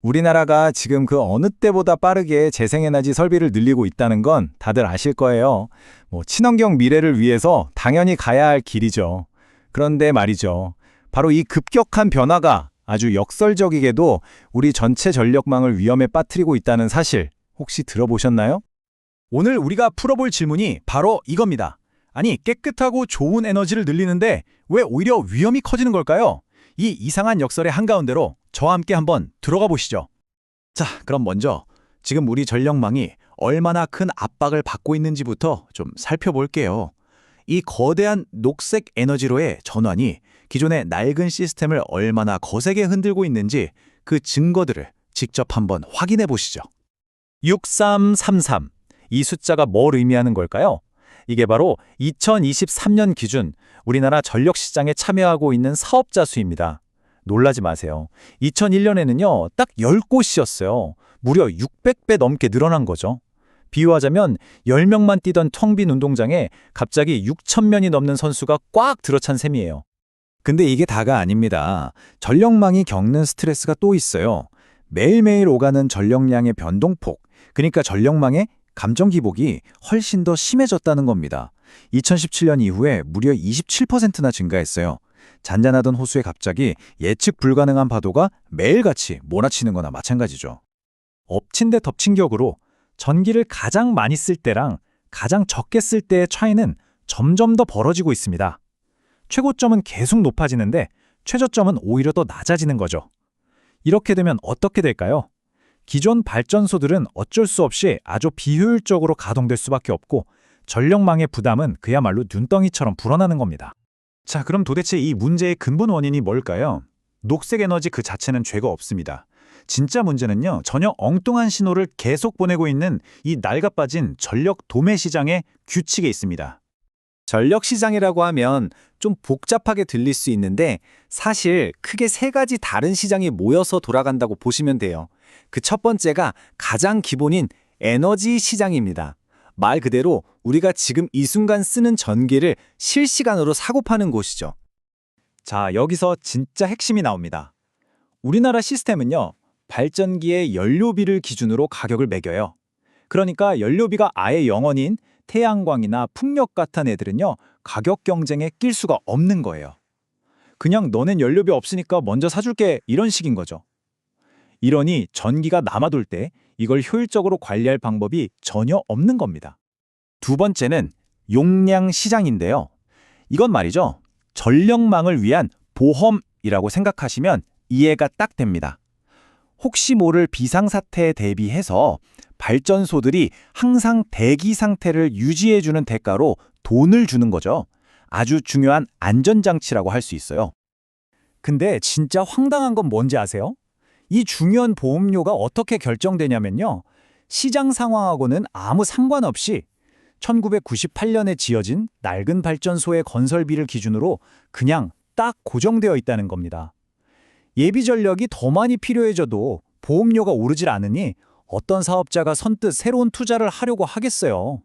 우리나라가 지금 그 어느 때보다 빠르게 재생에너지 설비를 늘리고 있다는 건 다들 아실 거예요. 친환경 미래를 위해서 당연히 가야 할 길이죠. 그런데 말이죠. 바로 이 급격한 변화가 아주 역설적이게도 우리 전체 전력망을 위험에 빠뜨리고 있다는 사실 혹시 들어보셨나요? 오늘 우리가 풀어볼 질문이 바로 이겁니다. 아니, 깨끗하고 좋은 에너지를 늘리는데 왜 오히려 위험이 커지는 걸까요? 이 이상한 역설의 한가운데로 저와 함께 한번 들어가 보시죠. 자, 그럼 먼저 지금 우리 전력망이 얼마나 큰 압박을 받고 있는지부터 좀 살펴볼게요. 이 거대한 녹색 에너지로의 전환이 기존의 낡은 시스템을 얼마나 거세게 흔들고 있는지 그 증거들을 직접 한번 확인해 보시죠. 6333. 이 숫자가 뭘 의미하는 걸까요? 이게 바로 2023년 기준 우리나라 전력 시장에 참여하고 있는 사업자 수입니다. 놀라지 마세요. 2001년에는요, 딱 10곳이었어요. 무려 600배 넘게 늘어난 거죠. 비유하자면 10명만 뛰던 텅 빈 운동장에 갑자기 6,000명이 넘는 선수가 꽉 들어찬 셈이에요. 근데 이게 다가 아닙니다. 전력망이 겪는 스트레스가 또 있어요. 매일매일 오가는 전력량의 변동폭, 그러니까 전력망의 감정 기복이 훨씬 더 심해졌다는 겁니다. 2017년 이후에 무려 27%나 증가했어요. 잔잔하던 호수에 갑자기 예측 불가능한 파도가 매일같이 몰아치는 거나 마찬가지죠. 엎친 데 덮친 격으로 전기를 가장 많이 쓸 때랑 가장 적게 쓸 때의 차이는 점점 더 벌어지고 있습니다. 최고점은 계속 높아지는데 최저점은 오히려 더 낮아지는 거죠. 이렇게 되면 어떻게 될까요? 기존 발전소들은 어쩔 수 없이 아주 비효율적으로 가동될 수밖에 없고 전력망의 부담은 그야말로 눈덩이처럼 불어나는 겁니다. 자, 그럼 도대체 이 문제의 근본 원인이 뭘까요? 녹색 에너지 그 자체는 죄가 없습니다. 진짜 문제는요, 전혀 엉뚱한 신호를 계속 보내고 있는 이 낡아빠진 전력 도매 시장의 규칙에 있습니다. 전력 시장이라고 하면 좀 복잡하게 들릴 수 있는데 사실 크게 세 가지 다른 시장이 모여서 돌아간다고 보시면 돼요. 그 첫 번째가 가장 기본인 에너지 시장입니다. 말 그대로 우리가 지금 이 순간 쓰는 전기를 실시간으로 사고 파는 곳이죠. 자, 여기서 진짜 핵심이 나옵니다. 우리나라 시스템은요, 발전기의 연료비를 기준으로 가격을 매겨요. 그러니까 연료비가 아예 0원인 태양광이나 풍력 같은 애들은요, 가격 경쟁에 낄 수가 없는 거예요. 그냥 너넨 연료비 없으니까 먼저 사줄게, 이런 식인 거죠. 이러니 전기가 남아돌 때 이걸 효율적으로 관리할 방법이 전혀 없는 겁니다. 두 번째는 용량 시장인데요. 이건 말이죠, 전력망을 위한 보험이라고 생각하시면 이해가 딱 됩니다. 혹시 모를 비상사태에 대비해서 발전소들이 항상 대기 상태를 유지해주는 대가로 돈을 주는 거죠. 아주 중요한 안전장치라고 할 수 있어요. 근데 진짜 황당한 건 뭔지 아세요? 이 중요한 보험료가 어떻게 결정되냐면요, 시장 상황하고는 아무 상관없이 1998년에 지어진 낡은 발전소의 건설비를 기준으로 그냥 딱 고정되어 있다는 겁니다. 예비 전력이 더 많이 필요해져도 보험료가 오르질 않으니 어떤 사업자가 선뜻 새로운 투자를 하려고 하겠어요.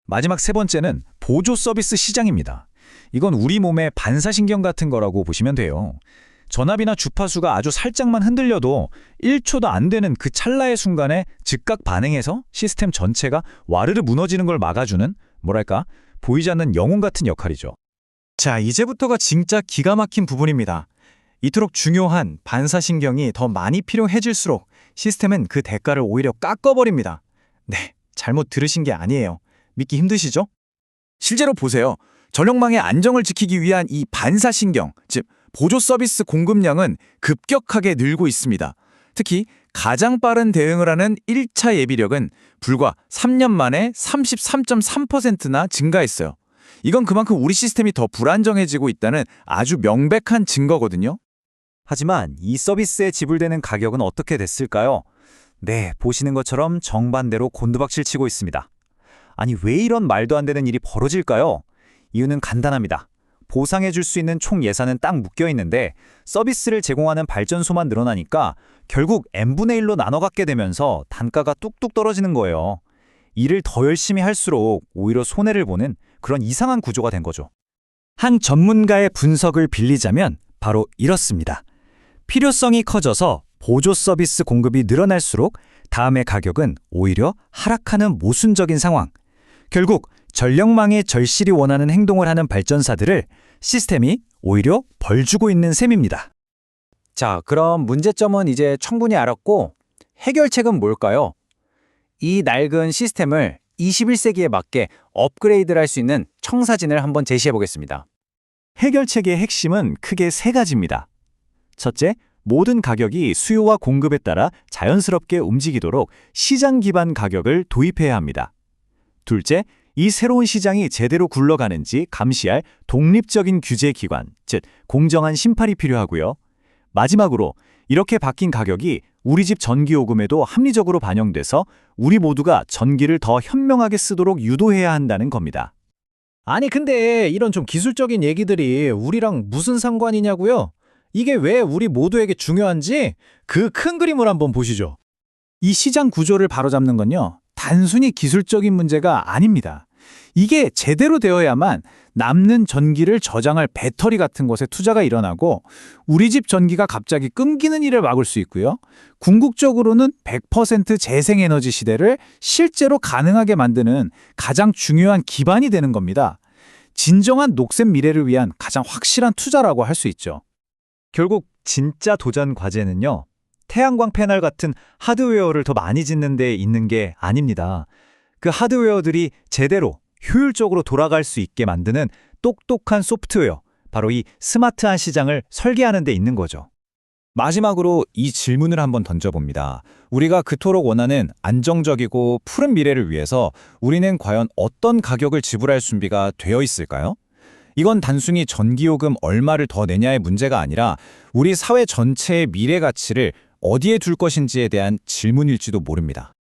마지막 세 번째는 보조 서비스 시장입니다. 이건 우리 몸의 반사신경 같은 거라고 보시면 돼요. 전압이나 주파수가 아주 살짝만 흔들려도 1초도 안 되는 그 찰나의 순간에 즉각 반응해서 시스템 전체가 와르르 무너지는 걸 막아주는, 뭐랄까, 보이지 않는 영웅 같은 역할이죠. 자, 이제부터가 진짜 기가 막힌 부분입니다. 이토록 중요한 반사신경이 더 많이 필요해질수록 시스템은 그 대가를 오히려 깎아버립니다. 네, 잘못 들으신 게 아니에요. 믿기 힘드시죠? 실제로 보세요. 전력망의 안정을 지키기 위한 이 반사신경, 즉 보조 서비스 공급량은 급격하게 늘고 있습니다. 특히 가장 빠른 대응을 하는 1차 예비력은 불과 3년 만에 33.3%나 증가했어요. 이건 그만큼 우리 시스템이 더 불안정해지고 있다는 아주 명백한 증거거든요. 하지만 이 서비스에 지불되는 가격은 어떻게 됐을까요? 네, 보시는 것처럼 정반대로 곤두박질 치고 있습니다. 아니, 왜 이런 말도 안 되는 일이 벌어질까요? 이유는 간단합니다. 보상해 줄 수 있는 총 예산은 딱 묶여 있는데 서비스를 제공하는 발전소만 늘어나니까 결국 n분의 1로 나눠 갖게 되면서 단가가 뚝뚝 떨어지는 거예요. 일을 더 열심히 할수록 오히려 손해를 보는 그런 이상한 구조가 된 거죠. 한 전문가의 분석을 빌리자면 바로 이렇습니다. 필요성이 커져서 보조 서비스 공급이 늘어날수록 다음의 가격은 오히려 하락하는 모순적인 상황. 결국 전력망의 절실히 원하는 행동을 하는 발전사들을 시스템이 오히려 벌 주고 있는 셈입니다. 자, 그럼 문제점은 이제 충분히 알았고 해결책은 뭘까요? 이 낡은 시스템을 21세기에 맞게 업그레이드를 할 수 있는 청사진을 한번 제시해 보겠습니다. 해결책의 핵심은 크게 세 가지입니다. 첫째, 모든 가격이 수요와 공급에 따라 자연스럽게 움직이도록 시장 기반 가격을 도입해야 합니다. 둘째, 이 새로운 시장이 제대로 굴러가는지 감시할 독립적인 규제 기관, 즉 공정한 심판이 필요하고요. 마지막으로 이렇게 바뀐 가격이 우리 집 전기요금에도 합리적으로 반영돼서 우리 모두가 전기를 더 현명하게 쓰도록 유도해야 한다는 겁니다. 아니 근데 이런 좀 기술적인 얘기들이 우리랑 무슨 상관이냐고요? 이게 왜 우리 모두에게 중요한지 그 큰 그림을 한번 보시죠. 이 시장 구조를 바로잡는 건요, 단순히 기술적인 문제가 아닙니다. 이게 제대로 되어야만 남는 전기를 저장할 배터리 같은 곳에 투자가 일어나고 우리 집 전기가 갑자기 끊기는 일을 막을 수 있고요. 궁극적으로는 100% 재생에너지 시대를 실제로 가능하게 만드는 가장 중요한 기반이 되는 겁니다. 진정한 녹색 미래를 위한 가장 확실한 투자라고 할 수 있죠. 결국 진짜 도전 과제는요, 태양광 패널 같은 하드웨어를 더 많이 짓는 데 있는 게 아닙니다. 그 하드웨어들이 제대로 효율적으로 돌아갈 수 있게 만드는 똑똑한 소프트웨어, 바로 이 스마트한 시장을 설계하는 데 있는 거죠. 마지막으로 이 질문을 한번 던져봅니다. 우리가 그토록 원하는 안정적이고 푸른 미래를 위해서 우리는 과연 어떤 가격을 지불할 준비가 되어 있을까요? 이건 단순히 전기요금 얼마를 더 내냐의 문제가 아니라 우리 사회 전체의 미래 가치를 어디에 둘 것인지에 대한 질문일지도 모릅니다.